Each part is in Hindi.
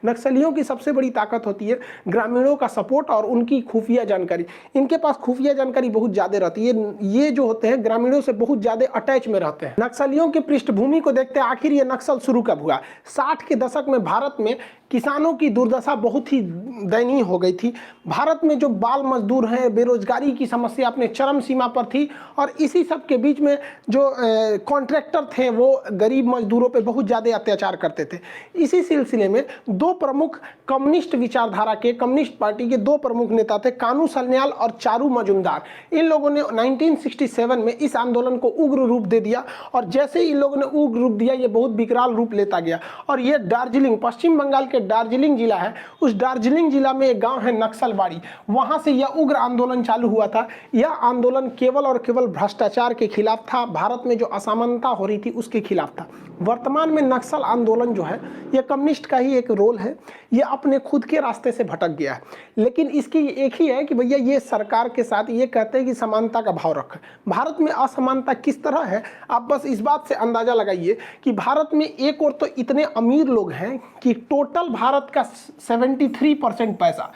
नक्सलियों की सबसे बड़ी ताकत होती है ग्रामीणों का सपोर्ट और उनकी खुफिया जानकारी। इनके पास खुफिया जानकारी बहुत ज़्यादा रहती है, ये जो होते हैं ग्रामीणों से बहुत ज़्यादा अटैच में रहते हैं। नक्सलियों की पृष्ठभूमि को देखते हैं आखिर ये नक्सल शुरू कब हुआ। 60 के दशक में भारत में किसानों की दुर्दशा बहुत ही दयनीय हो गई थी। भारत में जो बाल मजदूर हैं, बेरोजगारी की समस्या अपने चरम सीमा पर थी और इसी सब के बीच में जो कॉन्ट्रैक्टर थे वो गरीब मजदूरों पे बहुत ज़्यादा अत्याचार करते थे। इसी सिलसिले में दो प्रमुख कम्युनिस्ट विचारधारा के, कम्युनिस्ट पार्टी के दो प्रमुख नेता थे, कानू सन्याल और चारू मजुमदार। इन लोगों ने 1967 में इस आंदोलन को उग्र रूप दे दिया और जैसे इन लोगों ने उग्र रूप दिया ये बहुत विकराल रूप लेता गया और ये दार्जिलिंग, पश्चिम बंगाल के दार्जिलिंग जिला है, उस दार्जिलिंग जिला में एक गांव है नक्सलबाड़ी, वहां से यह उग्र आंदोलन चालू हुआ था। यह आंदोलन केवल और केवल भ्रष्टाचार के खिलाफ था, भारत में जो असमानता हो रही थी उसके खिलाफ था। वर्तमान में नक्सल आंदोलन जो है यह कम्युनिस्ट का ही एक रोल है, यह अपने खुद के रास्ते से भटक गया है, लेकिन इसकी एक ही है कि भैया ये सरकार के साथ ये कहते हैं कि समानता का भाव रखें। भारत में असमानता किस तरह है आप बस इस बात से अंदाजा लगाइए कि भारत में एक और तो इतने अमीर लोग हैं कि टोटल भारत का 73% पैसा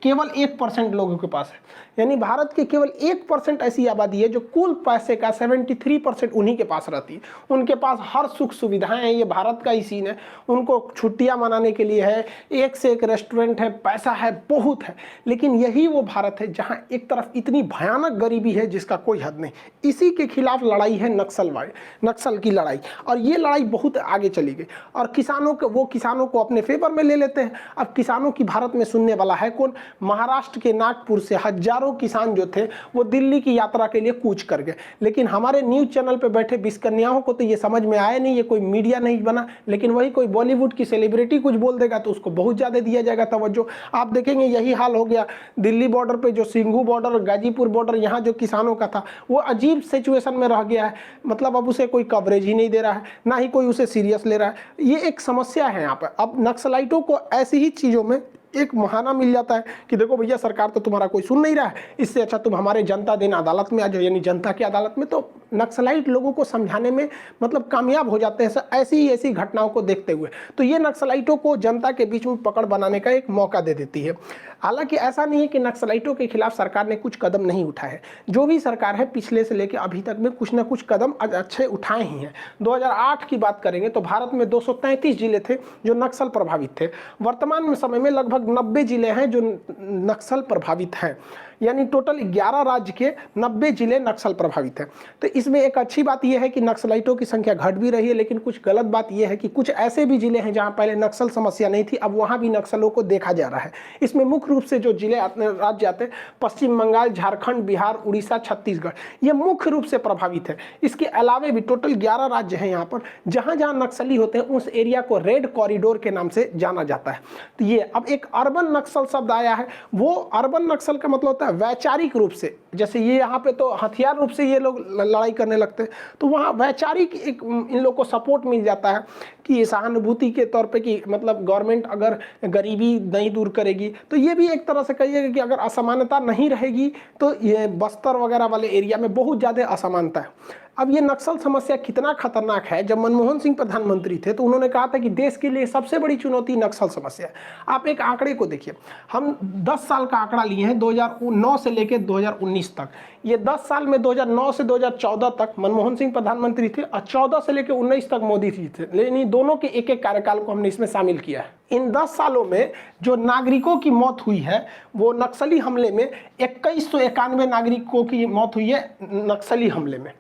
केवल 1% लोगों के पास है, यानी भारत के केवल 1% ऐसी आबादी है जो कुल पैसे का 73% उन्हीं के पास रहती है। उनके पास हर सुख सुविधाएं हैं, ये भारत का ही सीन है। उनको छुट्टियां मनाने के लिए है, एक से एक रेस्टोरेंट है, पैसा है, बहुत है, लेकिन यही वो भारत है जहां एक तरफ इतनी भयानक गरीबी है जिसका कोई हद नहीं। इसी के खिलाफ लड़ाई है नक्सल की लड़ाई, और ये लड़ाई बहुत आगे चली गई और किसानों को अपने फेवर में ले लेते हैं। अब किसानों की भारत में सुनने वाला है कौन? महाराष्ट्र के नागपुर से हजारों किसान जो थे वो दिल्ली की यात्रा के लिए कूच कर गए, लेकिन हमारे न्यूज चैनल पे बैठे बिस्कन्याओं को तो ये समझ में आया नहीं, ये कोई मीडिया नहीं बना, लेकिन वही कोई बॉलीवुड की सेलिब्रिटी कुछ बोल देगा तो उसको बहुत ज़्यादा दिया जाएगा तवज्जो। आप देखेंगे यही हाल हो गया दिल्ली बॉर्डर पे, जो सिंघू बॉर्डर, गाजीपुर बॉर्डर, यहाँ जो किसानों का था वो अजीब सिचुएशन में रह गया है। मतलब अब उसे कोई कवरेज ही नहीं दे रहा है, ना ही कोई उसे सीरियस ले रहा है। ये एक समस्या है यहाँ पर। अब नक्सलाइटों को ऐसी ही चीज़ों में एक बहाना मिल जाता है कि देखो भैया सरकार तो तुम्हारा कोई सुन नहीं रहा है, इससे अच्छा तुम हमारे जनता दिन अदालत में आ जाओ, यानी जनता की अदालत में। तो नक्सलाइट लोगों को समझाने में मतलब कामयाब हो जाते हैं ऐसी घटनाओं को देखते हुए। तो ये नक्सलाइटों को जनता के बीच में पकड़ बनाने का एक मौका दे देती है। हालांकि ऐसा नहीं है कि नक्सलाइटों के खिलाफ सरकार ने कुछ कदम नहीं उठाए हैं। जो भी सरकार है पिछले से लेकर अभी तक में कुछ ना कुछ कदम अच्छे उठाए ही हैं। 2008 की बात करेंगे तो भारत में 233 जिले थे जो नक्सल प्रभावित थे। वर्तमान में समय में लगभग 90 जिले हैं जो नक्सल प्रभावित हैं, यानी टोटल 11 राज्य के 90 जिले नक्सल प्रभावित हैं। तो इसमें एक अच्छी बात यह है कि नक्सलाइटों की संख्या घट भी रही है, लेकिन कुछ गलत बात यह है कि कुछ ऐसे भी जिले हैं जहां पहले नक्सल समस्या नहीं थी, अब वहां भी नक्सलों को देखा जा रहा है। इसमें मुख्य रूप से जो जिले राज्य आते हैं पश्चिम बंगाल, झारखंड, बिहार, उड़ीसा, छत्तीसगढ़, ये मुख्य रूप से प्रभावित है। इसके अलावे भी टोटल 11 राज्य हैं यहाँ पर जहाँ जहाँ नक्सली होते हैं उस एरिया को रेड कॉरिडोर के नाम से जाना जाता है। तो ये अब एक अर्बन नक्सल शब्द आया है। वो अर्बन नक्सल का मतलब होता है वैचारिक रूप से, जैसे ये यहाँ पे तो हथियार रूप से ये लोग लड़ाई करने लगते हैं, तो वहाँ वैचारिक एक इन लोग को सपोर्ट मिल जाता है कि सहानुभूति के तौर पे कि मतलब गवर्नमेंट अगर गरीबी नहीं दूर करेगी तो ये भी एक तरह से कहिएगा कि अगर असमानता नहीं रहेगी तो ये बस्तर वगैरह वाले एरिया में बहुत ज़्यादा असमानता है। अब ये नक्सल समस्या कितना खतरनाक है, जब मनमोहन सिंह प्रधानमंत्री थे तो उन्होंने कहा था कि देश के लिए सबसे बड़ी चुनौती नक्सल समस्या है। आप एक आंकड़े को देखिए, हम 10 साल का आंकड़ा लिए हैं 2009 से लेकर 2019 तक। ये 10 साल में 2009 से 2014 तक मनमोहन सिंह प्रधानमंत्री थे और 14 से लेकर 19 तक मोदी जी थे, लेकिन दोनों के एक एक कार्यकाल को हमने इसमें शामिल किया है। इन 10 सालों में जो नागरिकों की मौत हुई है वो नक्सली हमले में 2191 नागरिकों की मौत हुई है नक्सली हमले में,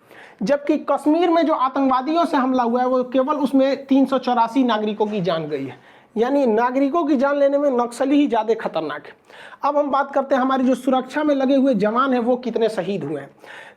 जबकि कश्मीर में जो आतंकवादियों से हमला हुआ है वो केवल उसमें 384 नागरिकों की जान गई है। यानी नागरिकों की जान लेने में नक्सली ही ज़्यादा खतरनाक है। अब हम बात करते हैं हमारी जो सुरक्षा में लगे हुए जवान हैं वो कितने शहीद हुए हैं।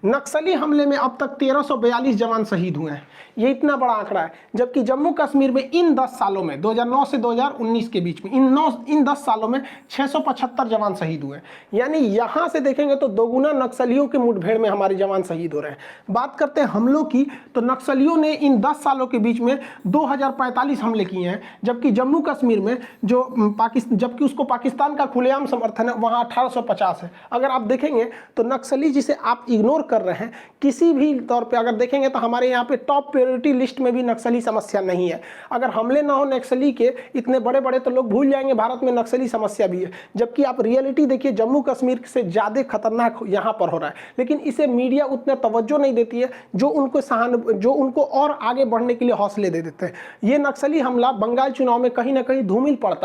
नक्सली हमले में अब तक 1342 जवान शहीद हुए हैं, ये इतना बड़ा आंकड़ा है। जबकि जम्मू कश्मीर में इन 10 सालों में 2009 से 2019 के बीच में इन 10 सालों में 675 जवान शहीद हुए हैं। यानी यहाँ से देखेंगे तो दोगुना नक्सलियों के मुठभेड़ में हमारे जवान शहीद हो रहे हैं। बात करते हैं हमलों की, तो नक्सलियों ने इन 10 सालों के बीच में 2045 हमले किए हैं, जबकि जम्मू कश्मीर में जबकि उसको पाकिस्तान का खुलेआम समर्थन है वहाँ 1850 है। अगर आप देखेंगे तो नक्सली जिसे आप इग्नोर कर रहे हैं, किसी भी तौर पे अगर देखेंगे तो हमारे यहाँ पे टॉप प्रायोरिटी लिस्ट में भी नक्सली समस्या नहीं है। अगर हमले ना हो नक्सली के इतने बड़े बड़े तो लोग भूल जाएंगे भारत में नक्सली समस्या भी है, जबकि आप रियलिटी देखिए जम्मू कश्मीर से ज़्यादा खतरनाक यहाँ पर हो रहा है, लेकिन इसे मीडिया उतना तवज्जो नहीं देती है जो उनको और आगे बढ़ने के लिए हौसले दे देते हैं। ये नक्सली हमला बंगाल चुनाव में कहीं ना कहीं धूमिल पड़ता